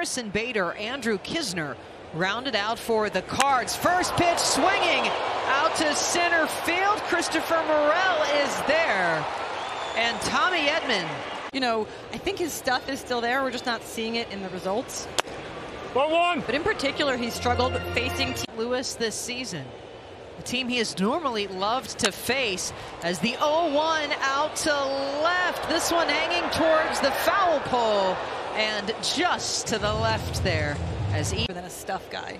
Harrison Bader, Andrew Knizner rounded out for the Cards. First pitch swinging out to center field. Christopher Morel is there. And Tommy Edman. You know, I think his stuff is still there. We're just not seeing it in the results. 1-1. But in particular, he struggled facing Lewis this season. A team he has normally loved to face as the 0-1 out to left. This one hanging towards the foul pole and just to the left there as more than a stuff guy.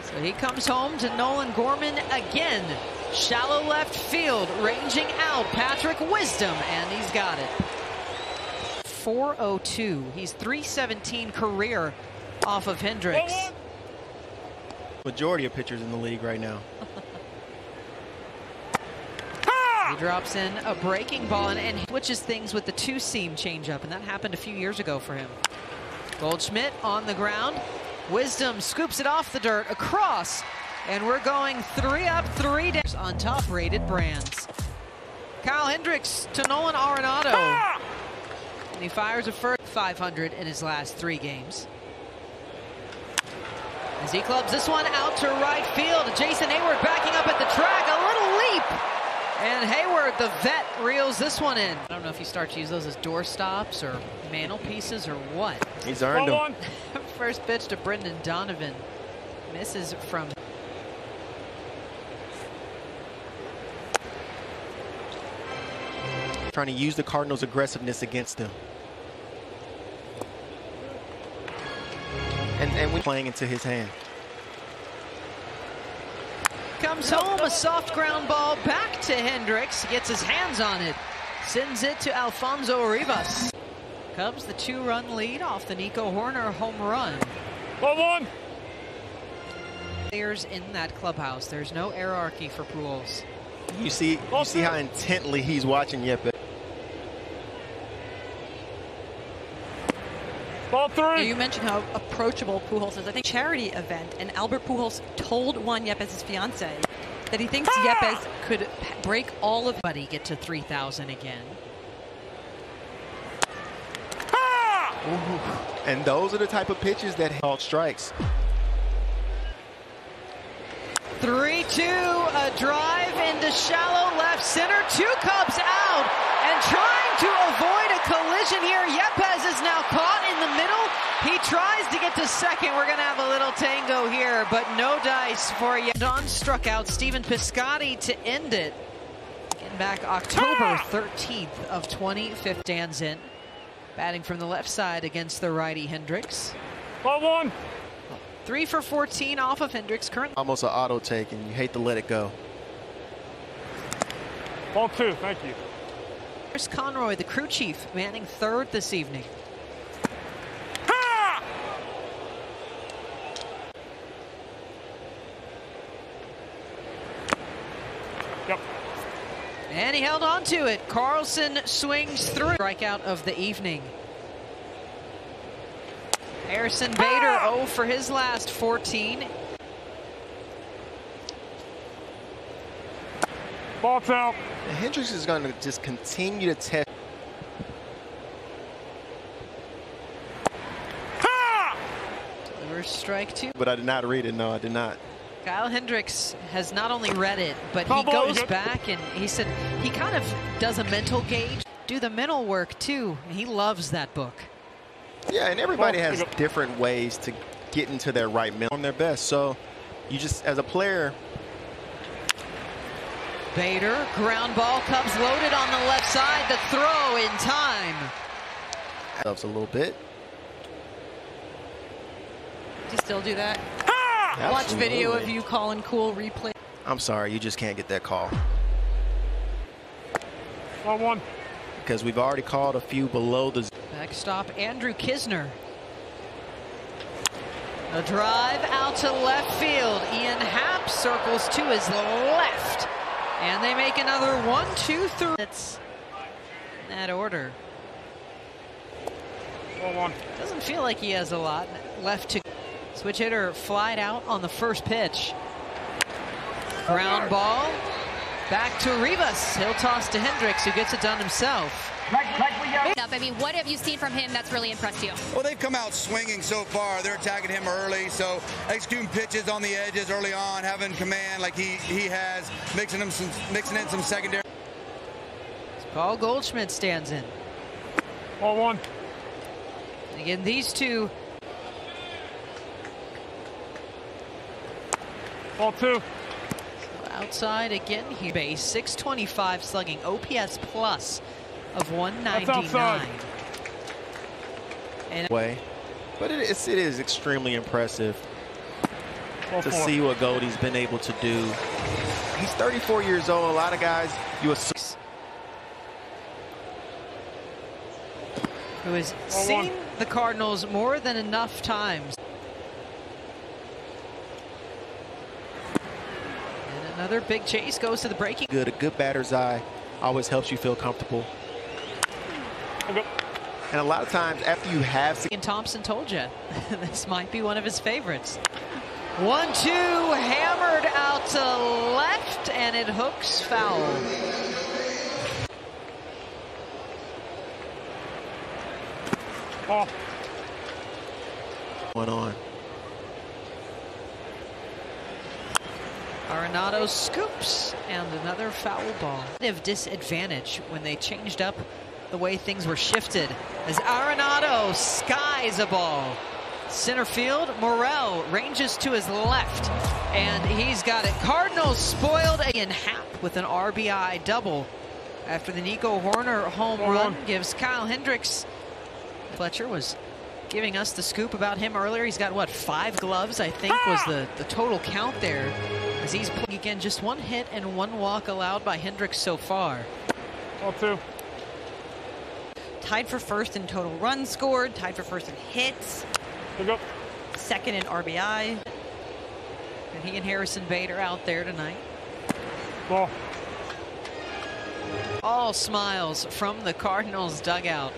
So he comes home to Nolan Gorman again. Shallow left field, ranging out Patrick Wisdom, and he's got it. 402. He's 317 career off of Hendricks. Majority of pitchers in the league right now. He drops in a breaking ball and switches things with the two-seam changeup, and that happened a few years ago for him. Goldschmidt on the ground. Wisdom scoops it off the dirt, across, and we're going 3 up, 3 down on top-rated brands. Kyle Hendricks to Nolan Arenado. And he fires a first 500 in his last 3 games. As he clubs this one out to right field. Jason Hayward backing up at the track. A little leap. And Hayward, the vet, reels this one in. I don't know if you start to use those as doorstops or mantelpieces or what. He's earned them. First pitch to Brendan Donovan. Misses from... Trying to use the Cardinals' aggressiveness against them. And we're playing into his hand. Comes home, a soft ground ball back to Hendricks. Gets his hands on it. Sends it to Alfonso Rivas. Cubs the 2-run lead off the Nico Horner home run. 1-1. Players in that clubhouse. There's no hierarchy for Pujols. You see how intently he's watching Yepez. Ball 3. You mentioned how approachable Pujols is. I think charity event, and Albert Pujols told Juan Yepez's fiance that he thinks Yepez could break all of. Buddy get to 3,000 again. Ooh. And those are the type of pitches that called strikes. 3-2, a drive into shallow left center. 2 Cubs out, and trying to avoid a collision here. Yepez is now caught in the middle. He tries to get to second. We're going to have a little tango here, but no dice for Yepez. Don struck out Stephen Piscotty to end it. Getting back October 13th of 2015. Stands in, batting from the left side against the righty Hendricks. 1-1. 3 for 14 off of Hendricks. Currently Almost an auto take, and you hate to let it go. Ball 2. Thank you. Chris Conroy, the crew chief, manning third this evening. Yep. And he held on to it. Carlson swings through. Strikeout of the evening. Harrison Bader 0 for his last 14. Ball's out. Hendricks is going to just continue to test. Delivers strike 2. But I did not read it. No, I did not. Kyle Hendricks has not only read it, but he goes back and he said he kind of does a mental gauge, do the mental work too. And he loves that book. Yeah, and everybody has different ways to get into their right mental, on their best. So you just, as a player. Bader, ground ball, Cubs loaded on the left side. The throw in time. Helps a little bit. Do you still do that? Watch video of you calling cool replay. I'm sorry, you just can't get that call. 1-1. Because we've already called a few below the. Backstop Andrew Knizner. A drive out to left field. Ian Happ circles to his left. And they make another 1-2-3. It's in that order. 1-1. Doesn't feel like he has a lot left to. Switch hitter flied out on the first pitch. Ground ball. Back to Rivas. He'll toss to Hendricks, who gets it done himself. I mean, what have you seen from him that's really impressed you? Well, they've come out swinging so far. They're attacking him early, so executing pitches on the edges early on, having command like he has, mixing in some secondary. Paul Goldschmidt stands in. Ball one. Again, these two. Ball two. Outside again here. Base 625 slugging, OPS plus of 199. And way, but it is extremely impressive Ball to four. see what Goldie's been able to do. He's 34 years old. A lot of guys, you assume, who has Ball seen one. the Cardinals more than enough times. And another big chase goes to the breaking. good. A good batter's eye always helps you feel comfortable. Okay. And a lot of times after you have And Thompson told you this might be one of his favorites. 1-2, hammered out to left, and it hooks foul. Ball. went on. Arenado scoops, and another foul ball. Disadvantage when they changed up the way things were shifted, as Arenado skies a ball. Center field, Morel ranges to his left, and he's got it. Cardinals spoiled in Happ with an RBI double after the Nico Horner home run gives Kyle Hendricks. Fletcher was giving us the scoop about him earlier. He's got, what, 5 gloves, I think was the total count there. As he's playing again, just 1 hit and 1 walk allowed by Hendricks so far. Ball two. Tied for first in total runs scored, tied for first in hits, Pick up. second in RBI. And he and Harrison Bader out there tonight. Ball. All smiles from the Cardinals dugout.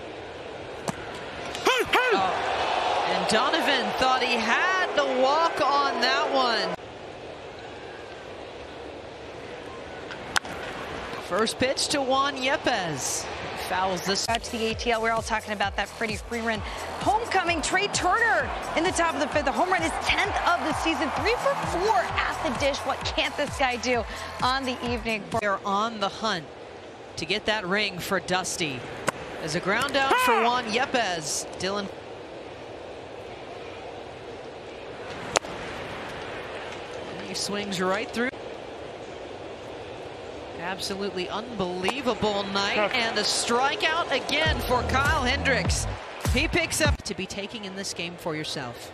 And Donovan thought he had the walk on that one. First pitch to Juan Yepez. Fouls this. Out to the ATL, we're all talking about that Freddie Freeman homecoming. Trey Turner in the top of the 5th. The home run is 10th of the season. 3 for 4 at the dish. What can't this guy do on the evening? They're on the hunt to get that ring for Dusty. As a ground out for Juan Yepez. Dylan. And he swings right through. Absolutely unbelievable night, and a strikeout again for Kyle Hendricks. He picks up to be taking in this game for yourself.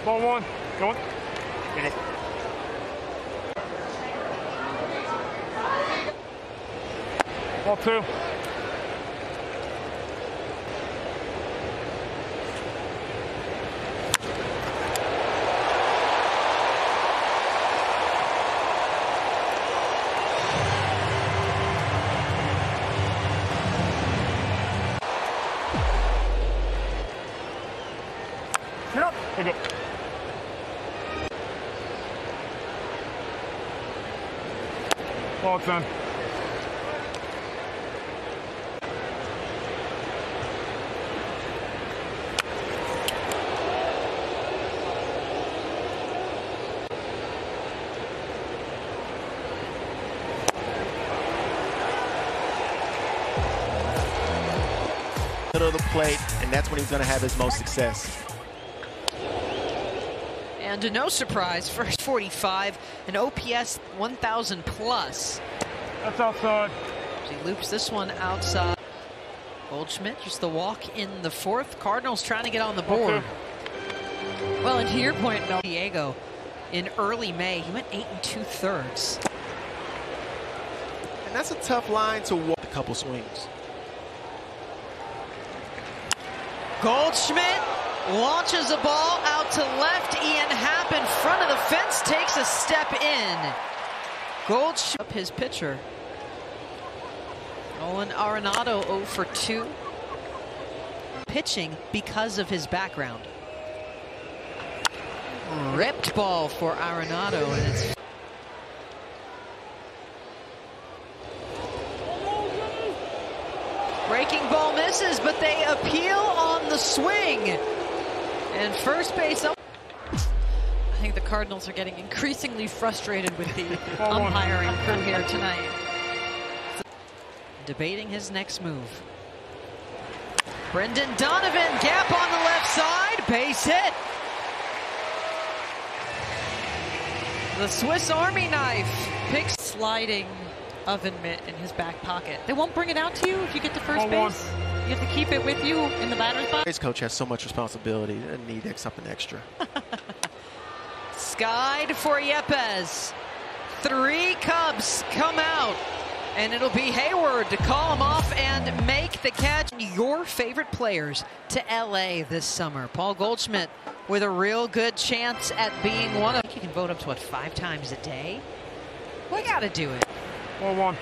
Ball one. Going. Ball two. Get up. Pick up. Ball 10. Middle of the plate, and that's when he's going to have his most success. And no surprise, first 45, an OPS 1,000 plus. That's outside. He loops this one outside. Goldschmidt, just the walk in the 4th. Cardinals trying to get on the board. Well, and to your point, Mel Diego, in early May, he went 8 2/3. And that's a tough line to walk. A couple swings. Goldschmidt launches a ball out to left. Ian Happ in front of the fence takes a step in. Goldschmidt up his pitcher. Nolan Arenado 0 for 2. Pitching because of his background. Ripped ball for Arenado, and it's breaking ball misses, but they appeal on the swing. And first base up. I think the Cardinals are getting increasingly frustrated with the umpiring crew here tonight. Debating his next move. Brendan Donovan, gap on the left side, base hit. The Swiss Army knife picks. Sliding oven mitt in his back pocket. They won't bring it out to you if you get to first base. You have to keep it with you in the batter's box. His coach has so much responsibility and need something extra. Skied for Yepez. 3 Cubs come out, and it'll be Hayward to call him off and make the catch. Your favorite players to LA this summer. Paul Goldschmidt with a real good chance at being one of. You can vote up to what, 5 times a day? We got to do it. 1-1.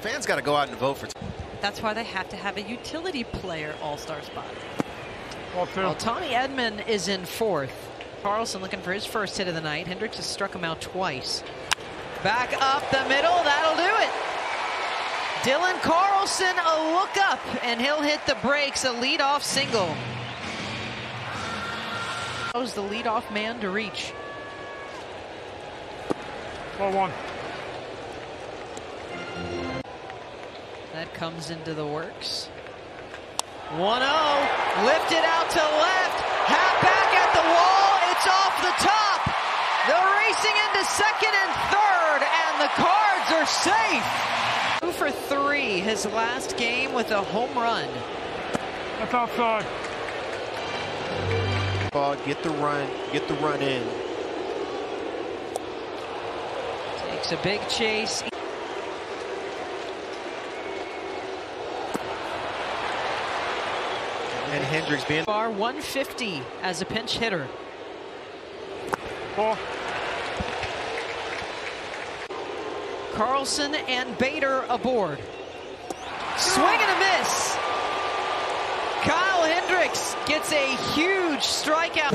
Fans got to go out and vote for. That's why they have to have a utility player all-star spot. 1-2. Well, Tommy Edman is in 4th. Carlson looking for his first hit of the night. Hendricks has struck him out twice. Back up the middle, that'll do it. Dylan Carlson a look up, and he'll hit the brakes, a leadoff single. That was the leadoff man to reach. 1-1. That comes into the works. 1-0, lifted out to left. Hat back at the wall, it's off the top. They're racing into second and third, and the Cards are safe. 2 for 3 his last game with a home run. That's outside. Ball, get the run in. Takes a big chase. And Hendricks being Bar 150 as a pinch hitter. 4. Carlson and Bader aboard. Swing and a miss. Kyle Hendricks gets a huge strikeout.